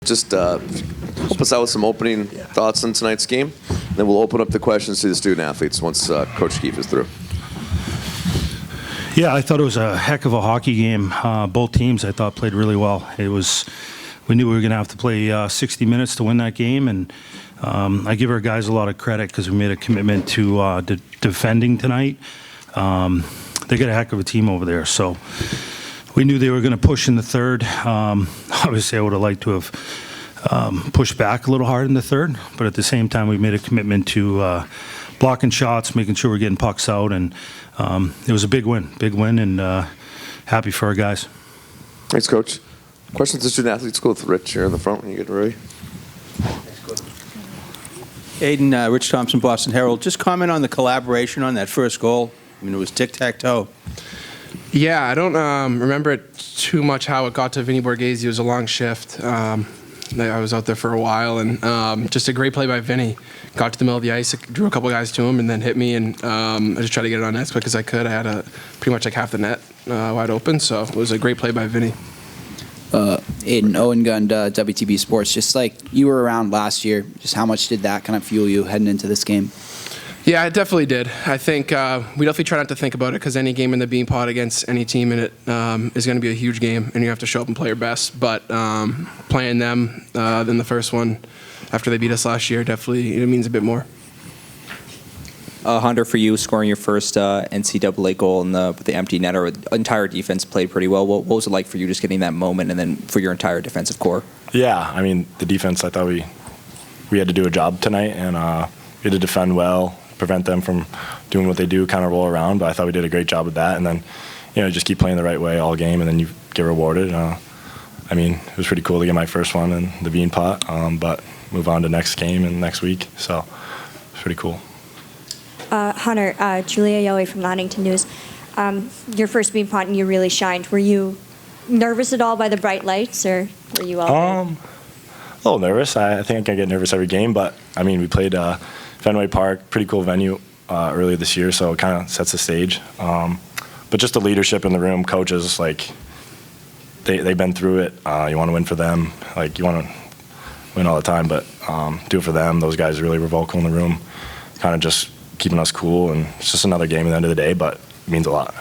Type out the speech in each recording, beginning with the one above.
just help us out with some opening thoughts on tonight's game. Then we'll open up the questions to the student athletes once Coach Keefe is through. Yeah, I thought it was a heck of a hockey game. Both teams, I thought, played really well. We knew we were going to have to play 60 minutes to win that game, and I give our guys a lot of credit because we made a commitment to defending tonight. They got a heck of a team over there, so we knew they were going to push in the third. Obviously, I would have liked to have pushed back a little hard in the third, but at the same time, we made a commitment to blocking shots, making sure we're getting pucks out, and it was a big win, and happy for our guys. Thanks, Coach. Questions to student athletes? Go with Rich here in the front when you get ready. Aiden, Rich Thompson, Boston Herald. Just comment on the collaboration on that first goal. I mean, it was tic-tac-toe. Yeah, I don't remember it too much how it got to Vinny Borghese. It was a long shift. I was out there for a while, and just a great play by Vinny. Got to the middle of the ice, drew a couple guys to him, and then hit me, and I just tried to get it on net as quick as I could. I had pretty much like half the net wide open, so it was a great play by Vinny. Aiden, Owen Gund, WTB Sports. Just like you were around last year, just how much did that kind of fuel you heading into this game? Yeah, it definitely did. I think we definitely try not to think about it because any game in the Beanpot against any team in it is going to be a huge game, and you have to show up and play your best. But playing them in the first one after they beat us last year definitely means a bit more. Hunter, for you, scoring your first NCAA goal with the empty netter, the entire defense played pretty well. What was it like for you just getting that moment and then for your entire defensive core? Yeah, I mean, the defense, I thought we had to do a job tonight, and we had to defend well, prevent them from doing what they do, kind of roll around, but I thought we did a great job with that. And then, just keep playing the right way all game, and then you get rewarded. I mean, it was pretty cool to get my first one in the Beanpot, but move on to next game and next week, so it's pretty cool. Hunter, Julia Yelly from the Huntington News. Your first Beanpot and you really shined. Were you nervous at all by the bright lights, or were you all a little nervous. I think I get nervous every game, but I mean, we played Fenway Park, pretty cool venue earlier this year, so it kind of sets the stage. But just the leadership in the room, coaches, like they've been through it. You want to win for them, like you want to win all the time, but do it for them. Those guys really were vocal in the room, kind of just keeping us cool, and it's just another game at the end of the day, but it means a lot.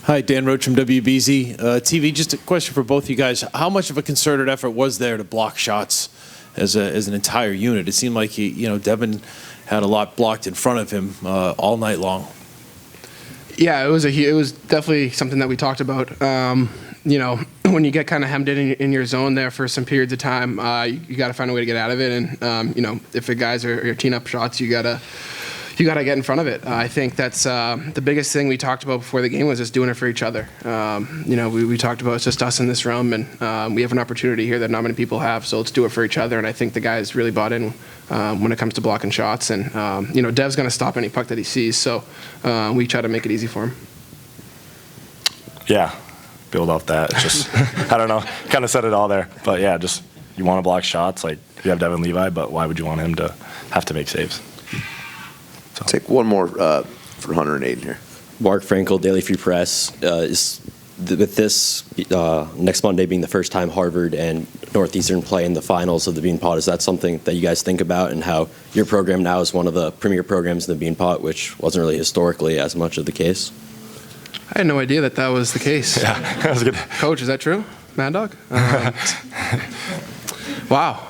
Hi, Dan Roach from WBZ TV. Just a question for both you guys. How much of a concerted effort was there to block shots as an entire unit? It seemed like Devin had a lot blocked in front of him all night long. Yeah, it was definitely something that we talked about. When you get kind of hemmed in your zone there for some periods of time, you got to find a way to get out of it. And if the guys are teeing up shots, you gotta get in front of it. I think that's the biggest thing we talked about before the game was just doing it for each other. We talked about it's just us in this room, and we have an opportunity here that not many people have. So let's do it for each other. And I think the guys really bought in when it comes to blocking shots. And Dev's going to stop any puck that he sees. So we try to make it easy for him. Yeah. Build off that. It's just, I don't know, kind of said it all there. But yeah, just you want to block shots. Like you have Devin Levi, but why would you want him to have to make saves? So. Take one more for Hunter and Aiden here. Mark Frankel, Daily Free Press. With this next Monday being the first time Harvard and Northeastern play in the finals of the Beanpot, is that something that you guys think about, and how your program now is one of the premier programs in the Beanpot, which wasn't really historically as much of the case? I had no idea that was the case. Yeah, that was good. Coach, is that true? Mad Dog? Wow.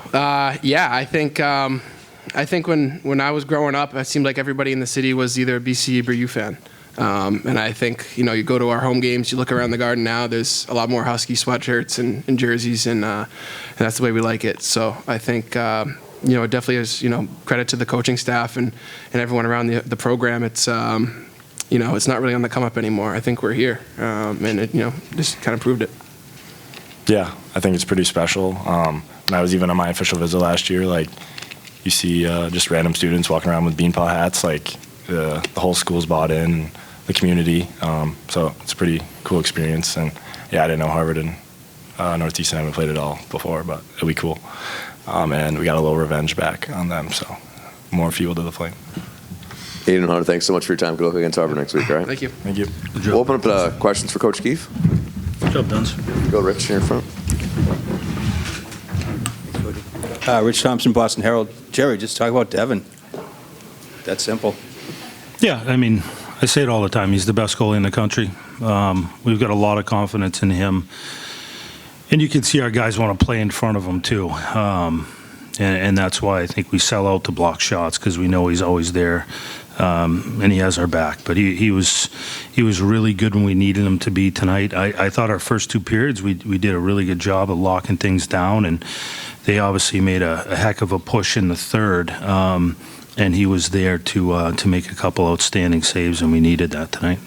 Yeah, I think when I was growing up, it seemed like everybody in the city was either a BC or U fan. And I think, you go to our home games, you look around the Garden now, there's a lot more Husky sweatshirts and jerseys, and that's the way we like it. So I think, it definitely is, credit to the coaching staff and everyone around the program. It's, it's not really on the come up anymore. I think we're here, and it, just kind of proved it. Yeah, I think it's pretty special. When I was even on my official visit last year, like you see just random students walking around with Beanpot hats, like the whole school's bought in, the community. So it's a pretty cool experience. And yeah, I didn't know Harvard and Northeastern haven't played it all before, but it'll be cool. And we got a little revenge back on them, so more fuel to the flame. Aiden and Hunter, thanks so much for your time. Good luck against Harvard next week, all right? Thank you. Thank you. We'll open up questions for Coach Keefe. Good job, Duns. Go Rich here in front. Rich Thompson, Boston Herald. Jerry, just talk about Devin. That's simple. Yeah, I mean, I say it all the time. He's the best goalie in the country. We've got a lot of confidence in him. And you can see our guys want to play in front of him, too. And that's why I think we sell out to block shots, because we know he's always there. And he has our back. But he was really good when we needed him to be tonight. I thought our first two periods we did a really good job of locking things down, and they obviously made a heck of a push in the third. And he was there to make a couple outstanding saves, and we needed that tonight.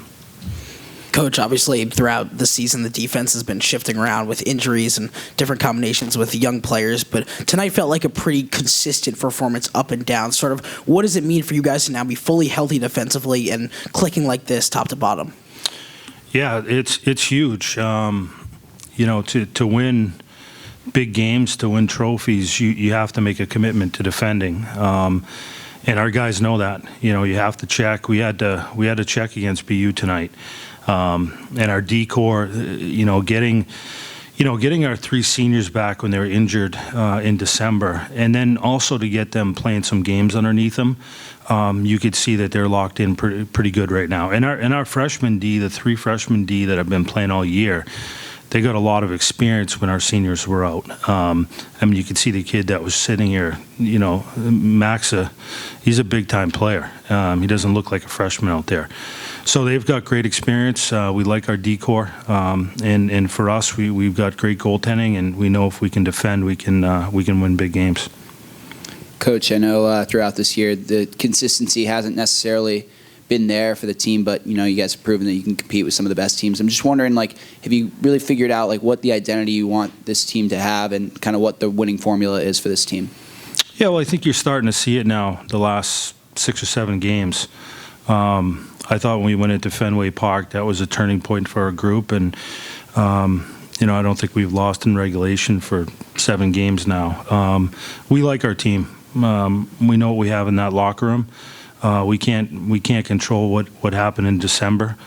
Coach, obviously throughout the season, the defense has been shifting around with injuries and different combinations with young players, but tonight felt like a pretty consistent performance up and down. Sort of, what does it mean for you guys to now be fully healthy defensively and clicking like this top to bottom? Yeah, it's huge. To win big games, to win trophies, you have to make a commitment to defending. And our guys know that. You have to check. We had to check against BU tonight. And our D-core, getting our three seniors back when they were injured in December, and then also to get them playing some games underneath them, you could see that they're locked in pretty good right now. And our freshman D, the three freshman D that have been playing all year, they got a lot of experience when our seniors were out. You could see the kid that was sitting here, Maxa, he's a big-time player. He doesn't look like a freshman out there. So they've got great experience. We like our D-core. And for us, we've got great goaltending, and we know if we can defend, we can win big games. Coach, I know throughout this year, the consistency hasn't necessarily been there for the team, but you guys have proven that you can compete with some of the best teams. I'm just wondering, have you really figured out what the identity you want this team to have, and kind of what the winning formula is for this team? Yeah, well, I think you're starting to see it now. The last 6 or 7 games, I thought when we went into Fenway Park, that was a turning point for our group, and I don't think we've lost in regulation for 7 games now. We like our team. We know what we have in that locker room. We can't control what happened in December,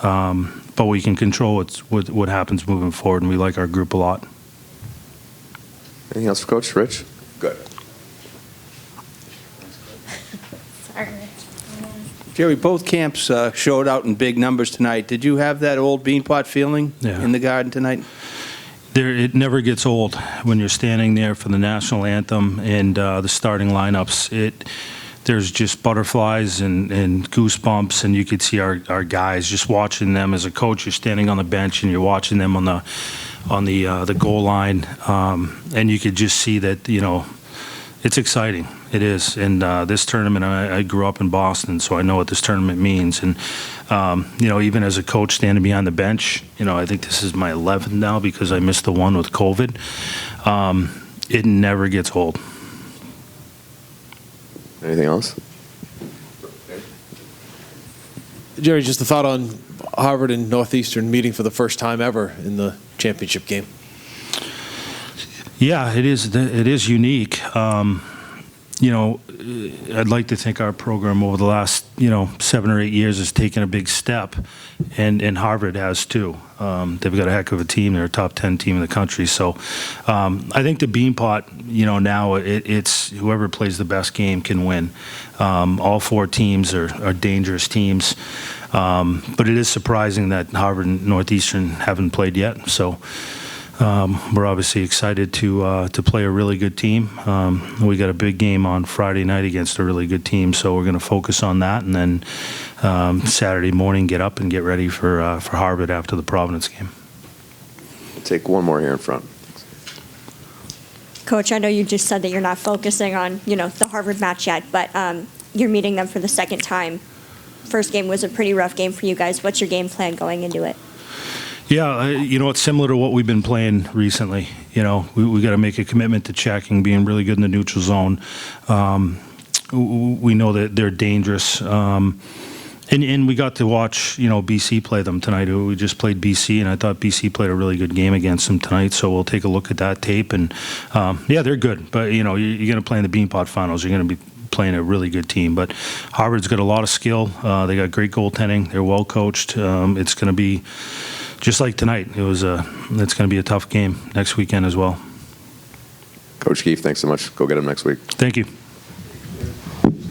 but we can control what happens moving forward, and we like our group a lot. Anything else for Coach? Rich? Good. Jerry, both camps showed out in big numbers tonight. Did you have that old Beanpot feeling in the Garden tonight? It never gets old when you're standing there for the national anthem and the starting lineups. There's just butterflies and goosebumps, and you could see our guys just watching them. As a coach, you're standing on the bench and you're watching them on the goal line, and you could just see that it's exciting. It is, and this tournament, I grew up in Boston, so I know what this tournament means. And even as a coach standing behind the bench, I think this is my 11th now because I missed the one with COVID. It never gets old. Anything else? Jerry, just a thought on Harvard and Northeastern meeting for the first time ever in the championship game. Yeah, it is unique. I'd like to think our program over the last 7 or 8 years has taken a big step, and Harvard has too. They've got a heck of a team. They're a top 10 team in the country. So I think the Beanpot, now it's whoever plays the best game can win. All 4 teams are dangerous teams, but it is surprising that Harvard and Northeastern haven't played yet. So. We're obviously excited to play a really good team. We got a big game on Friday night against a really good team, so we're going to focus on that, and then Saturday morning get up and get ready for Harvard after the Providence game. We'll take one more here in front. Coach, I know you just said that you're not focusing on the Harvard match yet, but you're meeting them for the second time. First game was a pretty rough game for you guys. What's your game plan going into it? Yeah, it's similar to what we've been playing recently. We got to make a commitment to checking, being really good in the neutral zone. We know that they're dangerous. And we got to watch, BC play them tonight. We just played BC, and I thought BC played a really good game against them tonight. So we'll take a look at that tape. And, they're good. But, you're going to play in the Beanpot finals. You're going to be playing a really good team. But Harvard's got a lot of skill. They got great goaltending. They're well coached. It's going to be just like tonight. It's going to be a tough game next weekend as well. Coach Keefe, thanks so much. Go get him next week. Thank you.